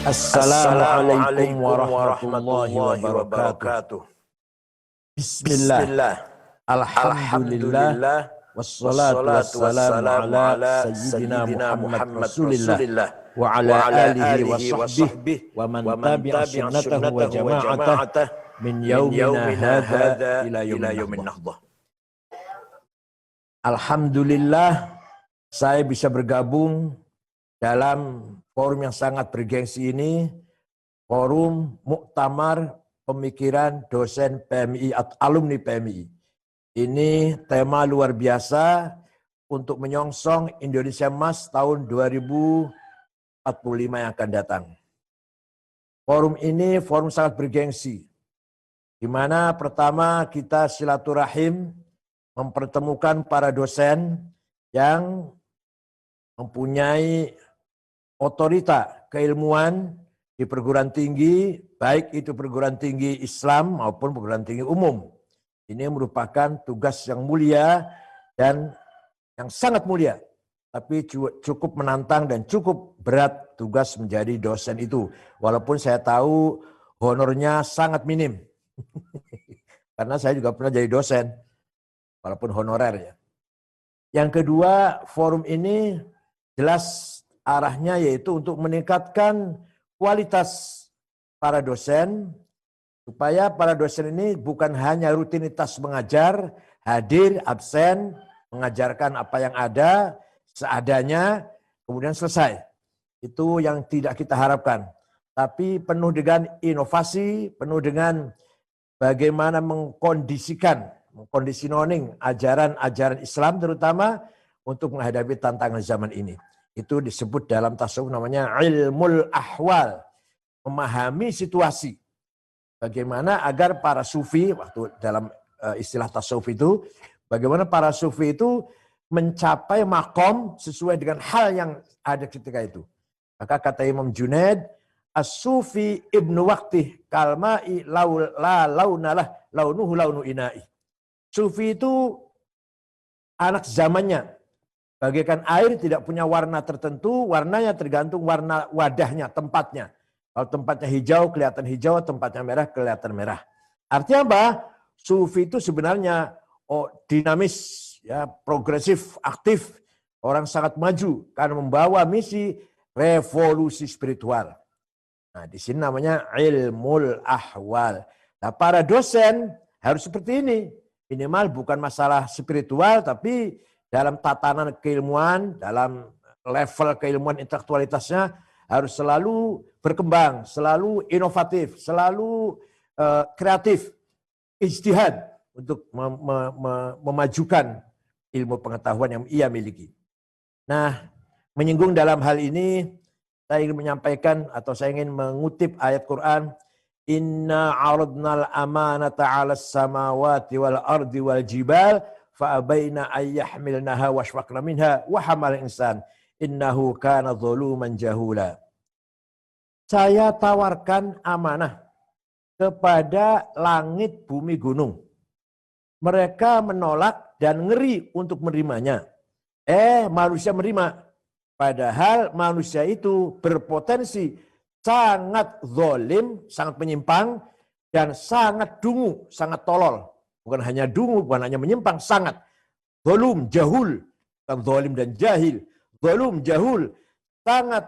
Assalamualaikum warahmatullahi wabarakatuh. Bismillah. Alhamdulillah. Wassalatu wassalamu ala Sayyidina Muhammad Rasulillah. Wa ala alihi wa sahbihi wa man tabi'a sunnatahu wa jama'atah min yaumina hadha ila yaumin nahdah. Alhamdulillah saya bisa bergabung dalam forum yang sangat bergengsi ini, forum Muktamar Pemikiran Dosen PMI atau Alumni PMI. Ini tema luar biasa untuk menyongsong Indonesia Emas tahun 2045 yang akan datang. Forum ini forum sangat bergengsi, di mana pertama kita silaturahim mempertemukan para dosen yang mempunyai otorita keilmuan di perguruan tinggi, baik itu perguruan tinggi Islam maupun perguruan tinggi umum. Ini merupakan tugas yang mulia dan yang sangat mulia, tapi cukup menantang dan cukup berat tugas menjadi dosen itu. Walaupun saya tahu honornya sangat minim, karena saya juga pernah jadi dosen, walaupun honorer ya. Yang kedua, forum ini jelas arahnya yaitu untuk meningkatkan kualitas para dosen, supaya para dosen ini bukan hanya rutinitas mengajar, hadir, absen, mengajarkan apa yang ada, seadanya, kemudian selesai. Itu yang tidak kita harapkan. Tapi penuh dengan inovasi, penuh dengan bagaimana mengkondisioning ajaran-ajaran Islam terutama untuk menghadapi tantangan zaman ini. Itu disebut dalam tasawuf namanya ilmul ahwal. Memahami situasi. Bagaimana agar para sufi, waktu dalam istilah tasawuf itu, bagaimana para sufi itu mencapai makom sesuai dengan hal yang ada ketika itu. Maka kata Imam Junaid, as-sufi ibnu waqtih kalma'i la launalah launuhu launu ina'i. Sufi itu anak zamannya. Bagaikan air tidak punya warna tertentu, warnanya tergantung warna wadahnya, tempatnya. Kalau tempatnya hijau, kelihatan hijau, tempatnya merah, kelihatan merah. Artinya apa? Sufi itu sebenarnya dinamis, ya, progresif, aktif. Orang sangat maju karena membawa misi revolusi spiritual. Nah, di sini namanya ilmul ahwal. Nah, para dosen harus seperti ini. Minimal bukan masalah spiritual, tapi dalam tatanan keilmuan, dalam level keilmuan intelektualitasnya harus selalu berkembang, selalu inovatif, selalu kreatif, ijtihad untuk memajukan ilmu pengetahuan yang ia miliki. Nah, menyinggung dalam hal ini, saya ingin menyampaikan atau saya ingin mengutip ayat Quran, Inna aradnal amanata 'alas samawati wal ardi wal jibal fa'abaina ayyahmilnaha washfaqna minha wa hamal insan innahu kana zaluman jahula. Saya tawarkan amanah kepada langit, bumi, gunung. Mereka menolak dan ngeri untuk menerimanya. Manusia menerima. Padahal manusia itu berpotensi sangat zalim, sangat menyimpang, dan sangat dungu, sangat tolol. Bukan hanya dungu, bukan hanya menyimpang, sangat. Zalum, jahul. Bukan zalim dan jahil. Zalum, jahul. Sangat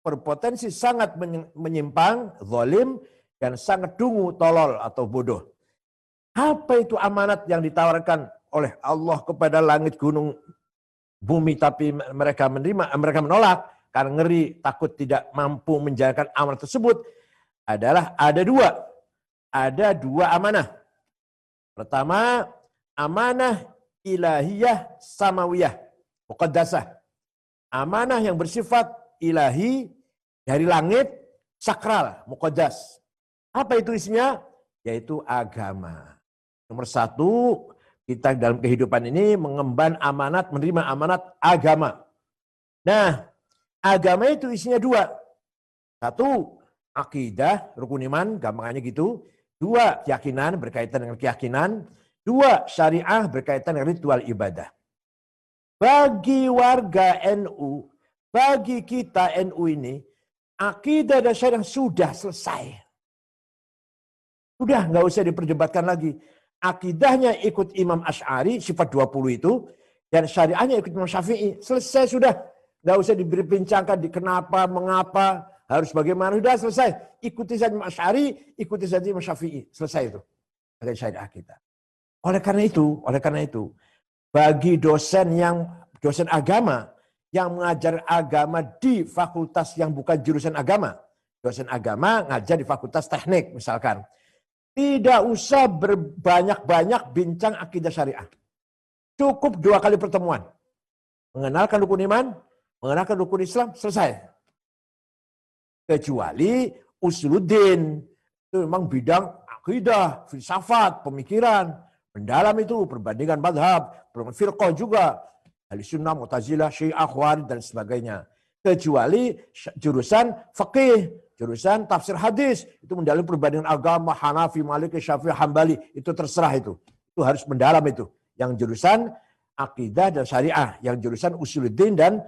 berpotensi, sangat menyimpang, zalim, dan sangat dungu, tolol atau bodoh. Apa itu amanat yang ditawarkan oleh Allah kepada langit, gunung, bumi, tapi mereka menerima, mereka menolak karena ngeri, takut tidak mampu menjalankan amanat tersebut? Adalah ada dua amanah. Pertama, amanah ilahiyah samawiyah, muqaddasah. Amanah yang bersifat ilahi dari langit, sakral, muqaddas. Apa itu isinya? Yaitu agama. Nomor satu, kita dalam kehidupan ini mengemban amanat, menerima amanat agama. Nah, agama itu isinya dua. Satu, akidah, rukun iman, gampangannya gitu. Dua, keyakinan, berkaitan dengan keyakinan. Dua, syariah, berkaitan dengan ritual ibadah. Bagi warga NU, bagi kita NU ini, Akidah dan syariah sudah selesai. Sudah nggak usah diperdebatkan lagi. Akidahnya ikut Imam Asy'ari sifat 20 itu, dan syariahnya ikut Imam Syafi'i. Selesai sudah. Nggak usah dibincangkan di kenapa, mengapa, harus bagaimana. Sudah selesai. Ikuti saja Imam Asy'ari, ikuti saja Imam Syafi'i. Selesai itu. Ada syariah kita. Oleh karena itu, bagi dosen agama yang mengajar agama di fakultas yang bukan jurusan agama, dosen agama ngajar di fakultas teknik misalkan, tidak usah berbanyak-banyak bincang akidah syariah. Cukup 2 kali pertemuan. Mengenalkan rukun iman, mengenalkan rukun Islam, selesai. Kecuali usuluddin, itu memang bidang akidah, filsafat, pemikiran, mendalam itu, perbandingan madhab, firqah juga, Ahlussunnah, Mu'tazilah, Syiah, Khawarij dan sebagainya. Kecuali jurusan fikih, jurusan tafsir hadis, itu mendalam perbandingan agama, Hanafi, Maliki, Syafi'i, Hambali, itu terserah itu. Itu harus mendalam itu. Yang jurusan akidah dan syariah, yang jurusan usuluddin dan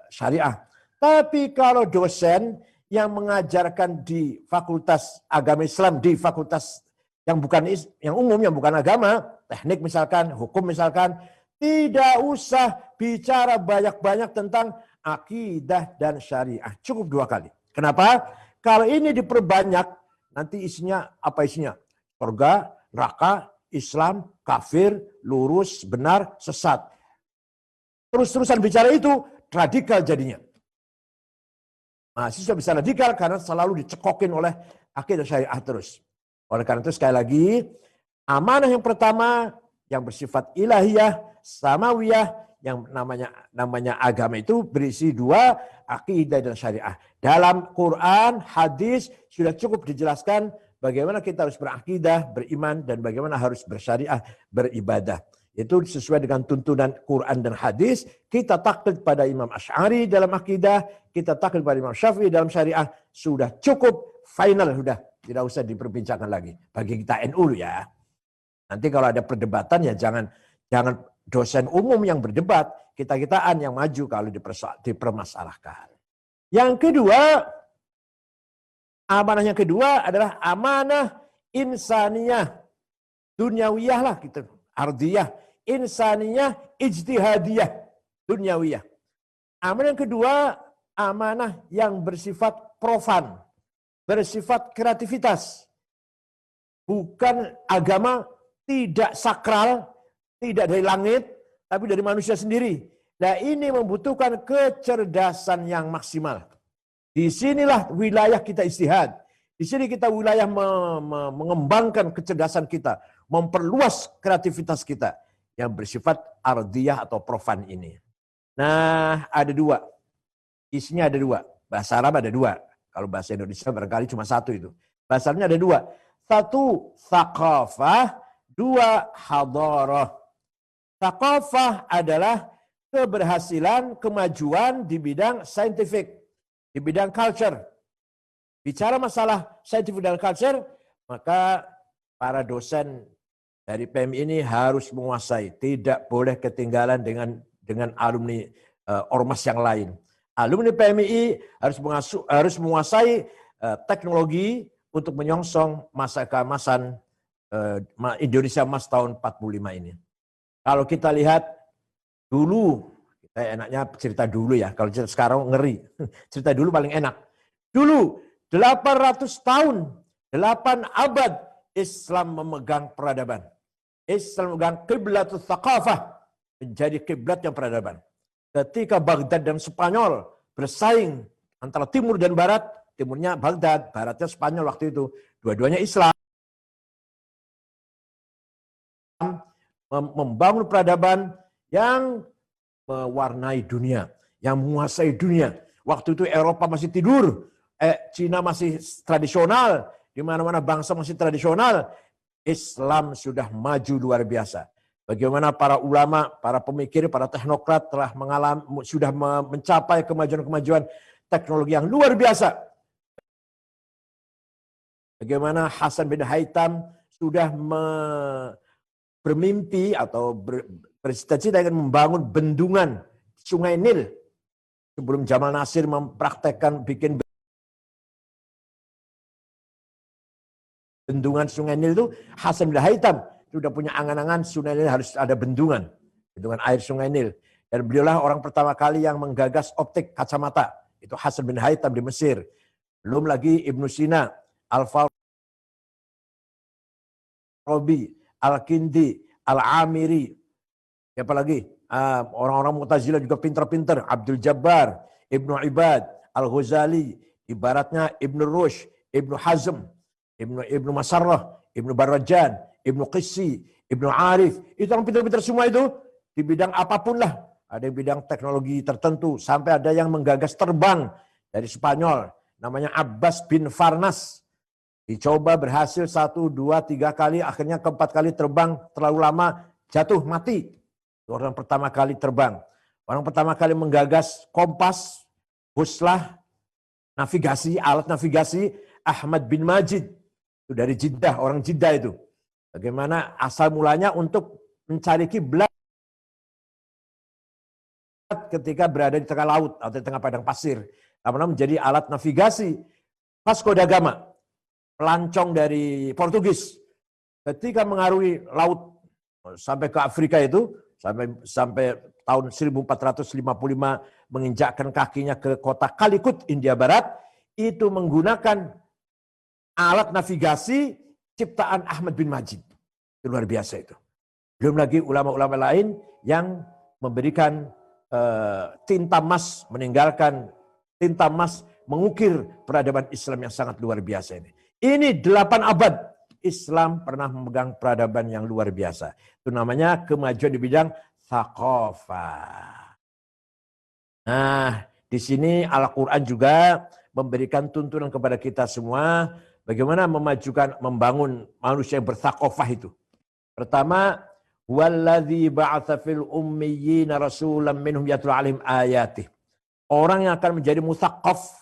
syariah. Tapi kalau dosen yang mengajarkan di fakultas agama Islam, di fakultas yang bukan yang umum, yang bukan agama, teknik misalkan, hukum misalkan, tidak usah bicara banyak-banyak tentang akidah dan syariah. Cukup 2 kali. Kenapa? Kalau ini diperbanyak, nanti isinya apa isinya? Surga, neraka, Islam, kafir, lurus, benar, sesat. Terus-terusan bicara itu, radikal jadinya. Mahasiswa bisa radikal karena selalu dicekokin oleh akidah syariah terus. Oleh karena itu sekali lagi, amanah yang pertama yang bersifat ilahiyah, samawiyah, yang namanya agama itu berisi 2, akidah dan syariah. Dalam Quran, hadis sudah cukup dijelaskan bagaimana kita harus berakidah, beriman, dan bagaimana harus bersyariah, beribadah. Itu sesuai dengan tuntunan Quran dan hadis. Kita taklid pada Imam Asy'ari dalam akidah, kita taklid pada Imam Syafi'i dalam syariah. Sudah cukup, final sudah. Tidak usah diperbincangkan lagi. Bagi kita NU ya. Nanti kalau ada perdebatan ya jangan dosen umum yang berdebat, kita-kitaan yang maju kalau dipermasalahkan. Yang kedua, amanah yang kedua adalah amanah insaniyah, duniawiyah lah gitu, ardiyah, insaniyah, ijtihadiyah, duniawiyah. Amanah yang kedua, amanah yang bersifat profan, bersifat kreativitas, bukan agama, tidak sakral, tidak dari langit, tapi dari manusia sendiri. Nah ini membutuhkan kecerdasan yang maksimal. Di sinilah wilayah kita ijtihad. Di sini kita wilayah mengembangkan kecerdasan kita, memperluas kreativitas kita yang bersifat ardiyah atau profan ini. Nah ada 2. Isinya ada 2. Bahasa Arab ada 2. Kalau bahasa Indonesia barangkali cuma 1 itu. Bahasa Arabnya ada 2. 1, thaqafah. 2, hadarah. Thaqafah adalah keberhasilan, kemajuan di bidang scientific, di bidang culture. Bicara masalah scientific dan culture, maka para dosen dari PMI ini harus menguasai, tidak boleh ketinggalan dengan alumni ormas yang lain. Alumni PMI harus menguasai teknologi untuk menyongsong masa keemasan Indonesia Emas tahun 45 ini. Kalau kita lihat dulu, kita enaknya cerita dulu ya, kalau cerita sekarang ngeri. Cerita dulu paling enak. Dulu 800 tahun, 8 abad Islam memegang peradaban. Islam memegang kiblatul thaqafah, menjadi kiblat yang peradaban. Ketika Baghdad dan Spanyol bersaing antara timur dan barat, timurnya Baghdad, baratnya Spanyol waktu itu, dua-duanya Islam. Membangun peradaban yang mewarnai dunia, yang menguasai dunia. Waktu itu Eropa masih tidur, Cina masih tradisional, di mana-mana bangsa masih tradisional. Islam sudah maju luar biasa. Bagaimana para ulama, para pemikir, para teknokrat telah sudah mencapai kemajuan-kemajuan teknologi yang luar biasa. Bagaimana Hasan bin Haytham sudah bermimpi atau bercita-cita ingin membangun bendungan Sungai Nil sebelum Jamal Nasir mempraktekkan bikin bendungan Sungai Nil itu Hasan bin Haytham sudah punya angan-angan Sungai Nil harus ada bendungan air Sungai Nil. Dan beliaulah orang pertama kali yang menggagas optik kacamata. Itu Hasan bin Haytham di Mesir. Belum lagi Ibnu Sina, Al-Farabi, Al-Kindi, Al-Amiri. Siapa lagi? Orang-orang Mu'tazilah juga pinter-pinter. Abdul Jabbar, Ibnu Ibad, Al-Ghazali, ibaratnya Ibnu Rushd, Ibnu Hazm, Ibnu Masarrah, Ibnu Barajan, Ibnu Qissi, Ibnu Arif. Itu orang pinter-pinter semua itu. Di bidang apapun lah. Ada yang bidang teknologi tertentu. Sampai ada yang menggagas terbang dari Spanyol. Namanya Abbas bin Farnas. Dicoba berhasil 1, 2, 3 kali. Akhirnya keempat kali terbang terlalu lama. Jatuh, mati. Orang pertama kali terbang. Orang pertama kali menggagas kompas, buslah, navigasi, alat navigasi. Ahmad bin Majid. Itu dari Jeddah, orang Jeddah itu. Bagaimana asal mulanya untuk mencari kiblat ketika berada di tengah laut atau di tengah padang pasir. Lama-lama menjadi alat navigasi. Vasco da Gama, pelancong dari Portugis. Ketika mengarungi laut sampai ke Afrika itu, sampai tahun 1455 menginjakkan kakinya ke kota Calicut, India Barat, itu menggunakan alat navigasi ciptaan Ahmad bin Majid. Itu luar biasa itu. Belum lagi ulama-ulama lain yang memberikan tinta emas, meninggalkan tinta emas, mengukir peradaban Islam yang sangat luar biasa ini. Ini 8 abad Islam pernah memegang peradaban yang luar biasa. Itu namanya kemajuan di bidang thaqafah. Nah, di sini Al-Quran juga memberikan tuntunan kepada kita semua bagaimana membangun manusia yang berthaqafah itu. Pertama, wallazi ba'atsa fil ummiyina rasulan minhum yatlu 'alaihim ayatih. Orang yang akan menjadi mutsaqaf,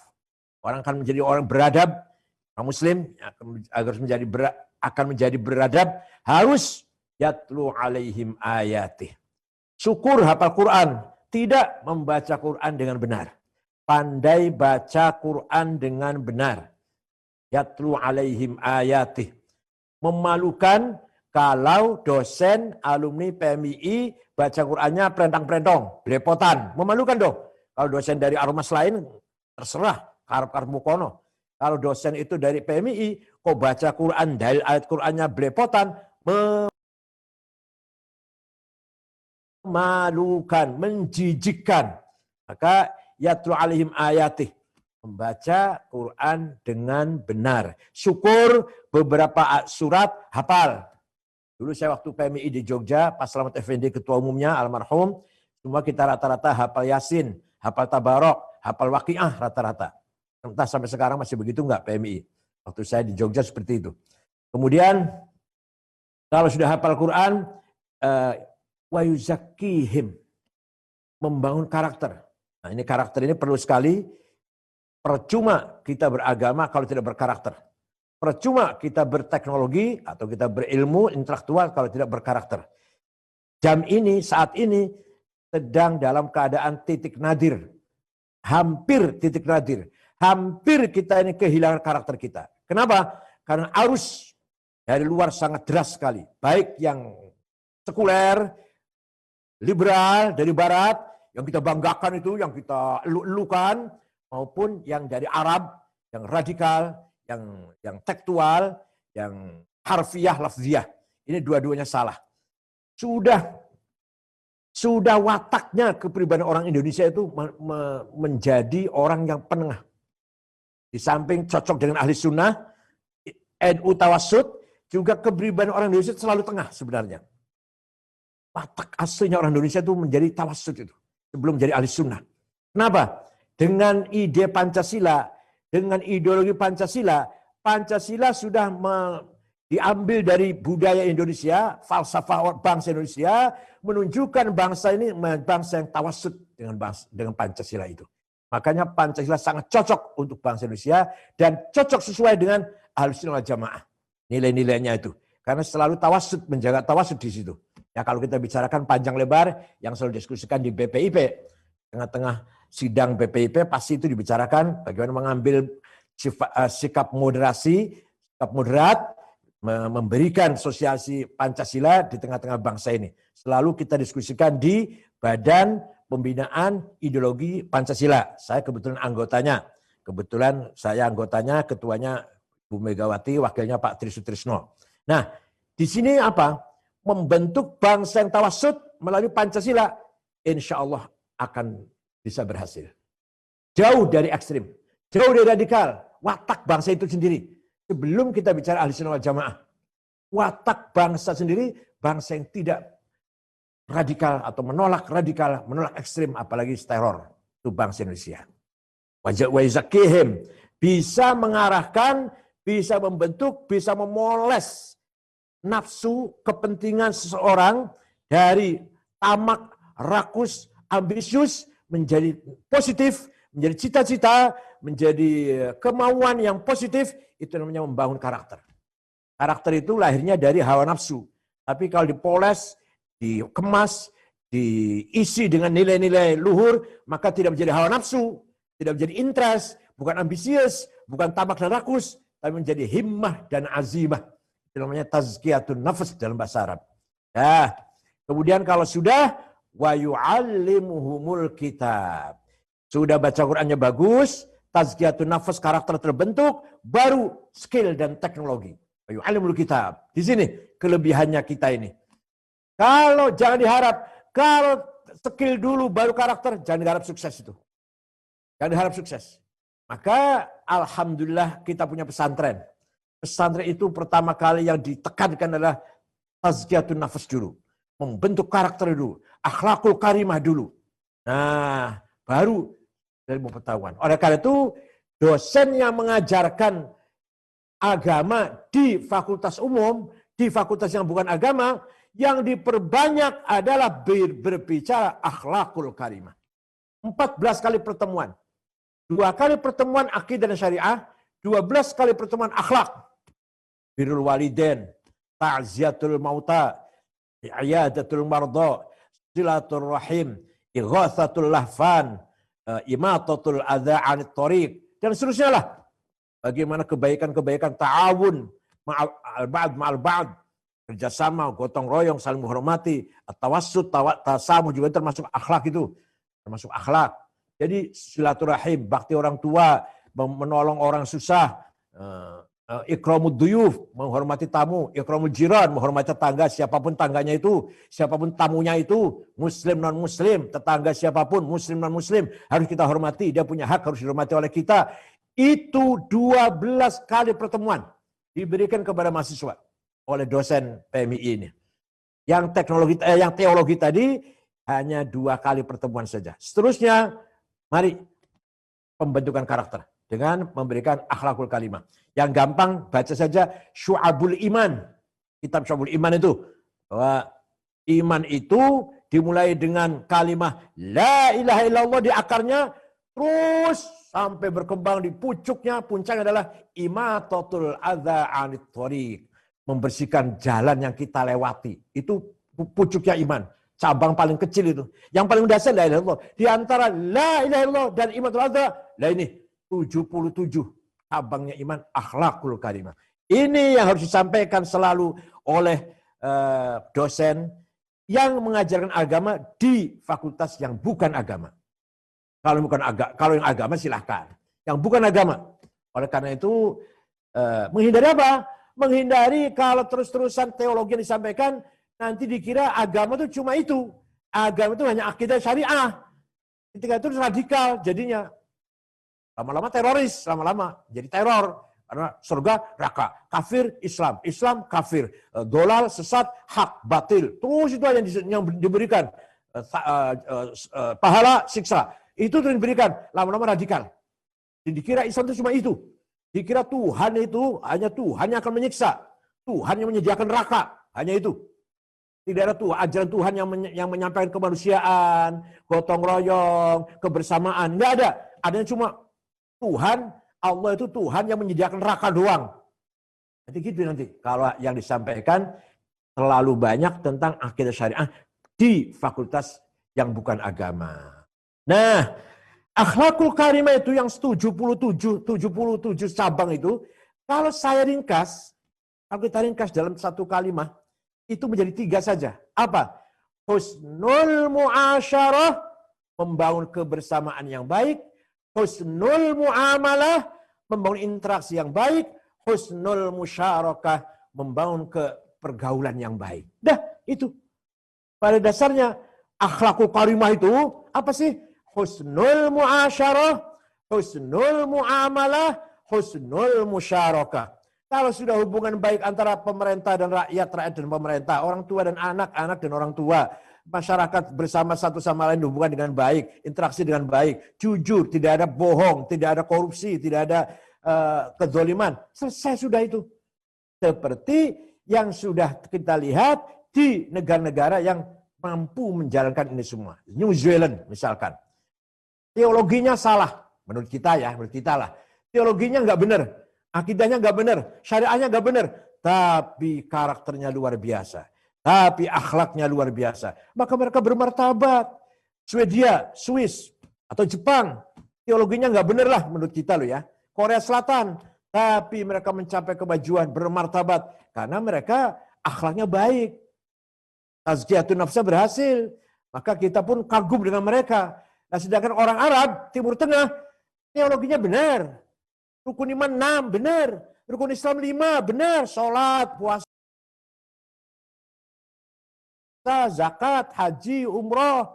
orang akan menjadi orang beradab, orang muslim akan menjadi beradab harus yatlu 'alaihim ayatih. Syukur hafal Quran, tidak membaca Quran dengan benar. Pandai baca Quran dengan benar. Yatlu 'alaihim ayatih. Memalukan kalau dosen alumni PMII baca Qurannya perentang-perentong, belepotan, memalukan dong. Kalau dosen dari ormas lain terserah, karep-karep mukono. Kalau dosen itu dari PMII, kok baca Quran, dalil ayat Qurannya belepotan, memalukan, menjijikkan. Maka yatlu alaihim ayatih. Membaca Quran dengan benar. Syukur beberapa surat hafal. Dulu saya waktu PMI di Jogja, Pak Slamet Effendi ketua umumnya almarhum, semua kita rata-rata hafal Yasin, hafal Tabarok, hafal Waqiah rata-rata. Entah sampai sekarang masih begitu enggak PMI. Waktu saya di Jogja seperti itu. Kemudian kalau sudah hafal Quran, wa yuzakkihim, membangun karakter. Nah, ini karakter ini perlu sekali. Percuma kita beragama kalau tidak berkarakter. Percuma kita berteknologi atau kita berilmu intelektual kalau tidak berkarakter. Jam ini, saat ini sedang dalam keadaan titik nadir. Hampir titik nadir. Hampir kita ini kehilangan karakter kita. Kenapa? Karena arus dari luar sangat deras sekali. Baik yang sekuler, liberal dari barat, yang kita banggakan itu, yang kita elu-elukan, maupun yang dari Arab, yang radikal, yang tekstual, yang harfiah, lafziah. Ini dua-duanya salah. Sudah wataknya kepribadian orang Indonesia itu menjadi orang yang penengah. Di samping cocok dengan ahli sunnah, NU tawassut, juga kepribadian orang Indonesia selalu tengah sebenarnya. Watak aslinya orang Indonesia itu menjadi tawassut itu, sebelum menjadi ahli sunnah. Kenapa? Dengan ide Pancasila, dengan ideologi Pancasila, Pancasila sudah diambil dari budaya Indonesia, falsafah bangsa Indonesia, menunjukkan bangsa ini bangsa yang tawassut dengan Pancasila itu. Makanya Pancasila sangat cocok untuk bangsa Indonesia dan cocok sesuai dengan Ahlussunnah wal Jamaah. Nilai-nilainya itu. Karena selalu tawassut, menjaga tawassut di situ. Ya kalau kita bicarakan panjang lebar yang selalu diskusikan di BPIP, tengah-tengah sidang BPIP pasti itu dibicarakan bagaimana mengambil sikap moderasi, sikap moderat memberikan sosialisasi Pancasila di tengah-tengah bangsa ini. Selalu kita diskusikan di Badan Pembinaan Ideologi Pancasila. Saya kebetulan anggotanya. Kebetulan saya anggotanya, ketuanya Bu Megawati, wakilnya Pak Tri Sutrisno. Nah, di sini apa? Membentuk bangsa yang tawassut melalui Pancasila, insya Allah akan bisa berhasil. Jauh dari ekstrim, jauh dari radikal, watak bangsa itu sendiri. Sebelum kita bicara ahli sunnah wal jamaah, watak bangsa sendiri, bangsa yang tidak radikal atau menolak radikal, menolak ekstrim, apalagi teror, itu bangsa Indonesia. Wa yazakihim, bisa mengarahkan, bisa membentuk, bisa memoles nafsu kepentingan seseorang dari tamak, rakus, ambisius menjadi positif, menjadi cita-cita, menjadi kemauan yang positif, itu namanya membangun karakter. Karakter itu lahirnya dari hawa nafsu. Tapi kalau dipoles, dikemas, diisi dengan nilai-nilai luhur, maka tidak menjadi hawa nafsu, tidak menjadi interest, bukan ambisius, bukan tamak dan rakus, tapi menjadi himmah dan azimah. Itu namanya tazkiyatun nafs dalam bahasa Arab. Ya. Kemudian kalau sudah, wa yu'allimuhumul kitab. Sudah baca Qur'annya bagus, tazkiyatun nafs, karakter terbentuk, baru skill dan teknologi. Wa yu'allimul kitab. Di sini kelebihannya kita ini. Kalau jangan diharap, kalau skill dulu baru karakter, jangan diharap sukses itu. Jangan diharap sukses. Maka alhamdulillah kita punya pesantren. Pesantren itu pertama kali yang ditekankan adalah tazkiyatun nafs dulu. Membentuk karakter dulu. Akhlakul karimah dulu. Nah, baru ilmu pengetahuan. Oleh karena itu, dosen yang mengajarkan agama di fakultas umum, di fakultas yang bukan agama, yang diperbanyak adalah berbicara akhlakul karimah. 14 kali pertemuan. 2 kali pertemuan akidah dan syariah, 12 kali pertemuan akhlak. Birrul walidain, ta'ziyatul mauta, i'yadatul marda, silaturrahim, ighatsatul lahfan, imatatul adza 'anit thariq, dan seterusnya lah. Bagaimana kebaikan-kebaikan ta'awun ma'al ba'd, kerjasama, gotong royong, saling menghormati, tawassut, tasamuh juga termasuk akhlak itu, termasuk akhlak. Jadi silaturahim, bakti orang tua, menolong orang susah, ikramud duyuf, menghormati tamu, ikramul jiran, menghormati tetangga, siapapun tangganya itu, siapapun tamunya itu, muslim non muslim, tetangga siapapun, muslim non muslim, harus kita hormati, dia punya hak harus dihormati oleh kita. Itu 12 kali pertemuan diberikan kepada mahasiswa oleh dosen PMI ini. Yang teologi tadi hanya 2 kali pertemuan saja. Seterusnya, mari pembentukan karakter dengan memberikan akhlakul kalimah. Yang gampang baca saja Syu'abul Iman. Kitab Syu'abul Iman itu. Bahwa iman itu dimulai dengan kalimah La ilaha illallah di akarnya. Terus sampai berkembang di puncaknya adalah imatatul adza 'anit thariq. Membersihkan jalan yang kita lewati. Itu pucuknya iman. Cabang paling kecil itu. Yang paling dasar la ilaha illallah. Di antara la ilaha illallah dan imatatul adza, lah ini 77 cabangnya iman, akhlakul karimah. Ini yang harus disampaikan selalu oleh dosen yang mengajarkan agama di fakultas yang bukan agama. Kalau yang agama silahkan. Yang bukan agama. Oleh karena itu menghindari apa? Menghindari kalau terus-terusan teologi yang disampaikan nanti dikira agama itu cuma itu. Agama itu hanya akidah syariah. Ketika itu radikal jadinya. Lama-lama teroris, lama-lama jadi teror. Karena surga, neraka, kafir, Islam, Islam, kafir, dolal, sesat, hak, batil. Terus itu aja yang diberikan. Pahala, siksa. Itu yang diberikan, lama-lama radikal. Dikira Islam itu cuma itu. Dikira Tuhan itu hanya Tuhan yang akan menyiksa. Tuhan yang menyediakan neraka. Hanya itu. Tidak ada ajaran Tuhan yang menyampaikan kemanusiaan, gotong royong, kebersamaan. Tidak ada. Adanya cuma Tuhan, Allah itu Tuhan yang menyediakan neraka doang. Nanti gitu nanti. Kalau yang disampaikan terlalu banyak tentang akidah syariah di fakultas yang bukan agama. Nah, akhlakul karimah itu yang 77 cabang itu, kalau saya ringkas, Kalau kita ringkas dalam satu kalimat, itu menjadi 3 saja. Apa? Husnul muasyarah, membangun kebersamaan yang baik. Husnul muamalah, membangun interaksi yang baik. Husnul musyarakah, membangun pergaulan yang baik. Dah, itu. Pada dasarnya, akhlakul karimah itu, apa sih? Husnul muasyarah, husnul muamalah, husnul musyarakah. Kalau sudah hubungan baik antara pemerintah dan rakyat, rakyat dan pemerintah, orang tua dan anak, anak dan orang tua, masyarakat bersama satu sama lain hubungan dengan baik, interaksi dengan baik, jujur, tidak ada bohong, tidak ada korupsi, tidak ada kezaliman. Selesai sudah itu. Seperti yang sudah kita lihat di negara-negara yang mampu menjalankan ini semua. New Zealand misalkan. Teologinya salah, menurut kita ya, menurut kita lah. Teologinya nggak benar. Akidahnya nggak benar, syariahnya nggak benar, tapi karakternya luar biasa, tapi akhlaknya luar biasa. Maka mereka bermartabat. Swedia, Swiss, atau Jepang, teologinya nggak benar lah menurut kita loh ya. Korea Selatan, tapi mereka mencapai kemajuan, bermartabat, karena mereka akhlaknya baik. Tazkiyatun nafsnya berhasil, maka kita pun kagum dengan mereka. Nah, sedangkan orang Arab, Timur Tengah, teologinya benar. Rukun iman 6, benar. Rukun Islam 5, benar. Sholat, puasa, zakat, haji, umroh.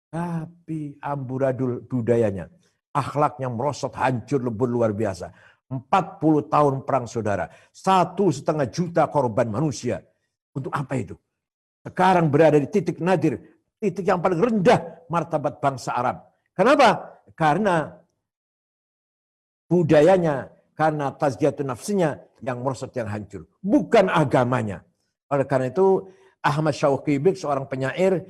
Tapi amburadul budayanya. Akhlaknya merosot, hancur, lebur, luar biasa. 40 tahun perang saudara. 1,5 juta korban manusia. Untuk apa itu? Sekarang berada di titik nadir. Titik yang paling rendah martabat bangsa Arab. Kenapa? Karena budayanya, karena tazkiyatun nafsinya yang merosot, yang hancur. Bukan agamanya. Oleh karena itu, Ahmad Syauqi seorang penyair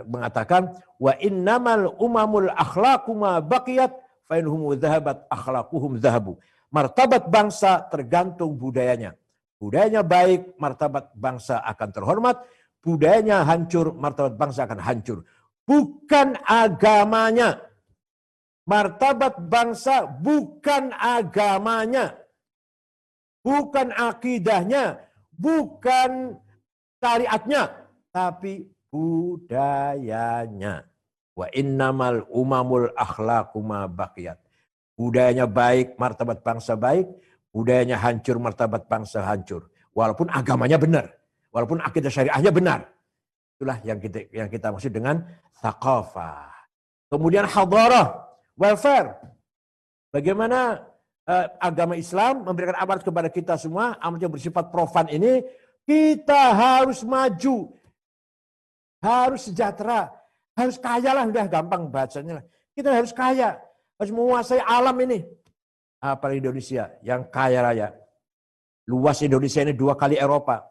mengatakan, wa innamal umamul akhlaqu ma baqiyat fa inhum dhahabat akhlaquhum dhahabu. Martabat bangsa tergantung budayanya. Budayanya baik, martabat bangsa akan terhormat. Budayanya hancur, martabat bangsa akan hancur. Bukan agamanya. Martabat bangsa bukan agamanya, bukan akidahnya, bukan syariatnya, tapi budayanya. Wa innamal umamul akhlaqu ma baqiyat. Budayanya baik, martabat bangsa baik. Budayanya hancur, martabat bangsa hancur. Walaupun agamanya benar, walaupun akidah syariahnya benar. Itulah yang kita maksud dengan thaqafah. Kemudian hadarah. Welfare. Bagaimana agama Islam memberikan amanat kepada kita semua, amanat yang bersifat profan ini, kita harus maju, harus sejahtera, harus kaya lah, udah gampang bacanya. Kita harus kaya, harus menguasai alam ini. Apalagi Indonesia yang kaya raya. Luas Indonesia ini 2 kali Eropa.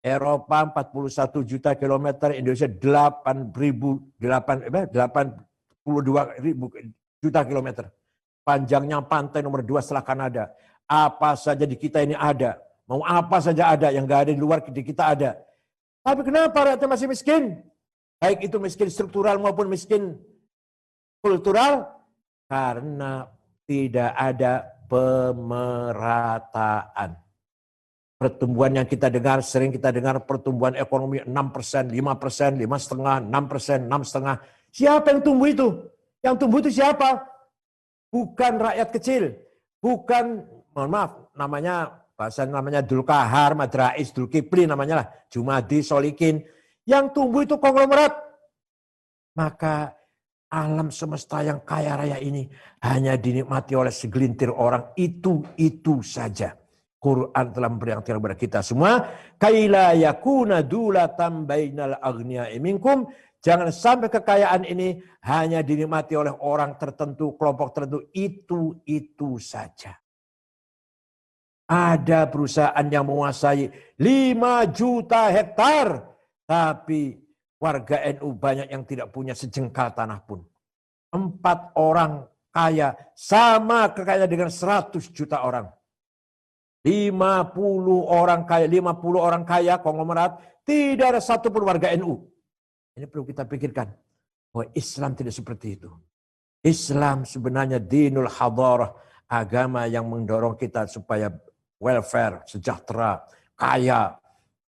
Eropa 41 juta kilometer, Indonesia 82 ribu juta kilometer. Panjangnya pantai nomor 2 setelah Kanada. Apa saja di kita ini ada. Mau apa saja ada. Yang gak ada di luar di kita ada. Tapi kenapa rakyatnya masih miskin? Baik itu miskin struktural maupun miskin kultural. Karena tidak ada pemerataan. Pertumbuhan yang kita dengar, sering kita dengar pertumbuhan ekonomi 6%, 5%, 5,5%, 6%, 6,5%. Siapa yang tumbuh itu? Yang tumbuh itu siapa? Bukan rakyat kecil. Bukan, mohon maaf, namanya Dulkahar, Madrais, Dulkipli namanya lah. Jumadi, Solikin. Yang tumbuh itu konglomerat. Maka alam semesta yang kaya raya ini hanya dinikmati oleh segelintir orang. Itu saja. Quran telah memberikan kepada kita semua. Kaila yakuna dulatan bainal aghniya'i minkum. Jangan sampai kekayaan ini hanya dinikmati oleh orang tertentu, kelompok tertentu. Itu saja. Ada perusahaan yang menguasai 5 juta hektar. Tapi warga NU banyak yang tidak punya sejengkal tanah pun. 4 orang kaya sama kekayaan dengan 100 juta orang. 50 orang kaya konglomerat. Tidak ada satupun warga NU. Ini perlu kita pikirkan. Bahwa Islam tidak seperti itu. Islam sebenarnya dinul hadarah. Agama yang mendorong kita supaya welfare, sejahtera, kaya,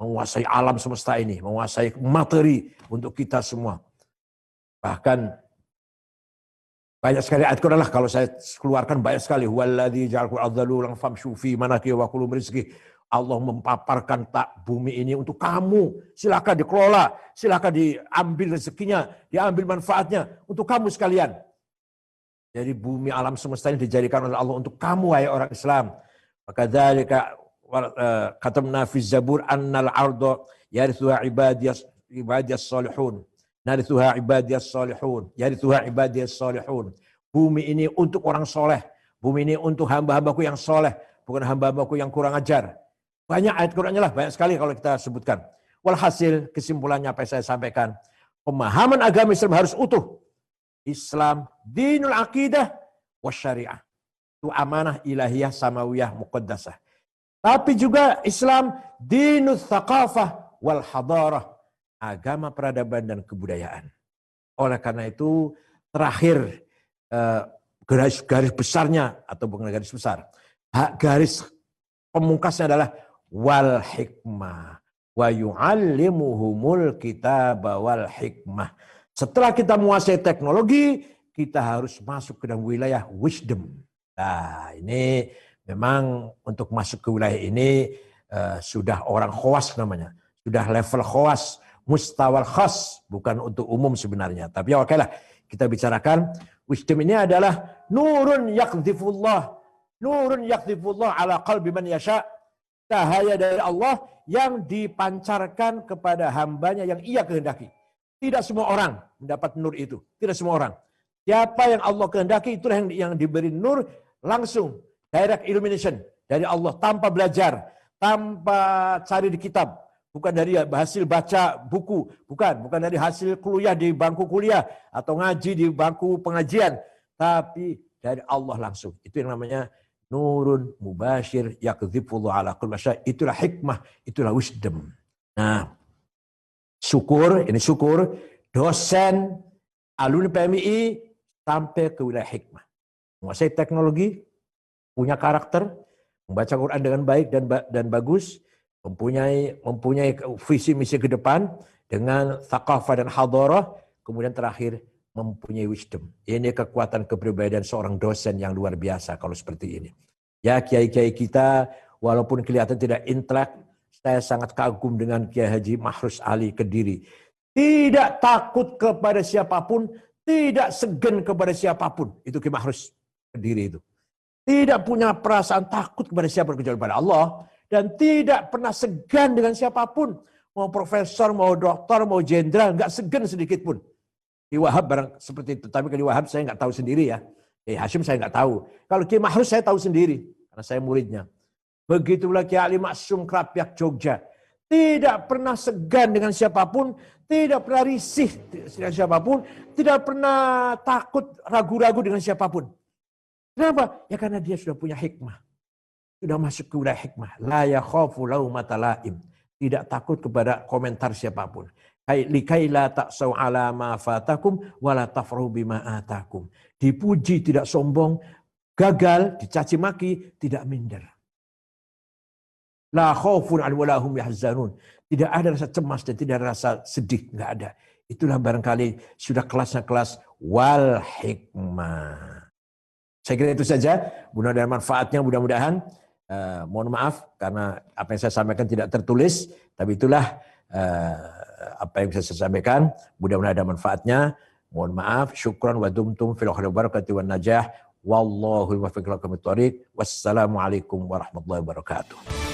menguasai alam semesta ini, menguasai materi untuk kita semua. Bahkan banyak sekali ayat Quran lah, kalau saya keluarkan banyak sekali. Huwallazi ja'alakum ardzalulan famshu fi manakibiha wa kulu min rizqihi. Allah mempaparkan bumi ini untuk kamu. Silakan dikelola, silakan diambil rezekinya, diambil manfaatnya untuk kamu sekalian. Jadi bumi alam semesta ini dijadikan oleh Allah untuk kamu, wahai orang Islam. Maka dzalika katamna fi Zabur annal arda yarithuha ibadiyas salihun. Narithuha ibadiyas salihun. Yarithuha ibadiyas salihun. Bumi ini untuk orang soleh. Bumi ini untuk hamba-hambaku yang soleh. Bukan hamba-hambaku yang kurang ajar. Banyak ayat Qur'annya lah, banyak sekali kalau kita sebutkan. Walhasil, kesimpulannya apa yang saya sampaikan. Pemahaman agama Islam harus utuh. Islam, dinul aqidah, wasyariah. Itu amanah ilahiyah, samawiyah, muqaddasah. Tapi juga Islam, dinul thaqafah, wal hadarah. Agama peradaban dan kebudayaan. Oleh karena itu, terakhir, garis besarnya, atau bukan garis besar, garis pemungkasnya adalah wal hikmah wa yu'allimuhumul kitaba wal hikmah. Setelah kita menguasai teknologi, kita harus masuk ke dalam wilayah wisdom. Nah, ini memang untuk masuk ke wilayah ini sudah orang khawas namanya. Sudah level khawas, mustawal khas, bukan untuk umum sebenarnya. Tapi oke lah, kita bicarakan wisdom ini adalah nurun yakdzifullah ala qalbi man yasha. Cahaya dari Allah yang dipancarkan kepada hambanya yang ia kehendaki. Tidak semua orang mendapat nur itu. Tidak semua orang. Siapa yang Allah kehendaki, itulah yang diberi nur langsung. Direct illumination dari Allah. Tanpa belajar. Tanpa cari di kitab. Bukan dari hasil baca buku. Bukan dari hasil kuliah di bangku kuliah. Atau ngaji di bangku pengajian. Tapi dari Allah langsung. Itu yang namanya nurun mubashir yakdzifullah ala kulli syai. Itulah hikmah, itulah wisdom. Nah, syukur dosen alumni PMI sampai ke wilayah hikmah. Menguasai teknologi, punya karakter, membaca Quran dengan baik dan bagus, mempunyai visi misi ke depan dengan thaqafah dan hadarah, kemudian terakhir mempunyai wisdom. Ini kekuatan kepribadian seorang dosen yang luar biasa kalau seperti ini. Ya, kiai-kiai kita walaupun kelihatan tidak intelek, saya sangat kagum dengan Kiai Haji Mahrus Ali Kediri. Tidak takut kepada siapapun, tidak segan kepada siapapun. Itu Kiai Mahrus Kediri itu. Tidak punya perasaan takut kepada siapapun kecuali kepada Allah. Dan tidak pernah segan dengan siapapun. Mau profesor, mau doktor, mau jenderal, nggak segan sedikit pun. Kiai Wahab barang seperti itu. Tapi Kiai Wahab saya nggak tahu sendiri ya. Kiai Hashim saya nggak tahu. Kalau Kiai Mahrus saya tahu sendiri. Karena saya muridnya. Begitulah Kiai Ali Maksum Krapyak Jogja. Tidak pernah segan dengan siapapun. Tidak pernah risih dengan siapapun. Tidak pernah takut ragu-ragu dengan siapapun. Kenapa? Ya karena dia sudah punya hikmah. Sudah masuk ke wilayah hikmah. La yakhafu laumata laim. Tidak takut kepada komentar siapapun. Likai la ta'sau ala ma fatakum wala tafrahu bima atakum. Dipuji tidak sombong, gagal dicaci maki tidak minder. La khaufun 'alaihim wa la hum yahzanun. Tidak ada rasa cemas dan tidak ada rasa sedih, enggak ada. Itulah barangkali sudah kelasnya kelas wal hikmah. Saya kira itu saja, mudah-mudahan manfaatnya, mudah-mudahan mohon maaf karena apa yang saya sampaikan tidak tertulis, tapi itulah apa yang bisa saya sampaikan, mudah-mudahan ada manfaatnya. Mohon maaf, syukran wa dumtum fil khairi barakati wan najah. Wallahu muwaffiq ila aqwamit thoriq. Wassalamualaikum warahmatullahi wabarakatuh.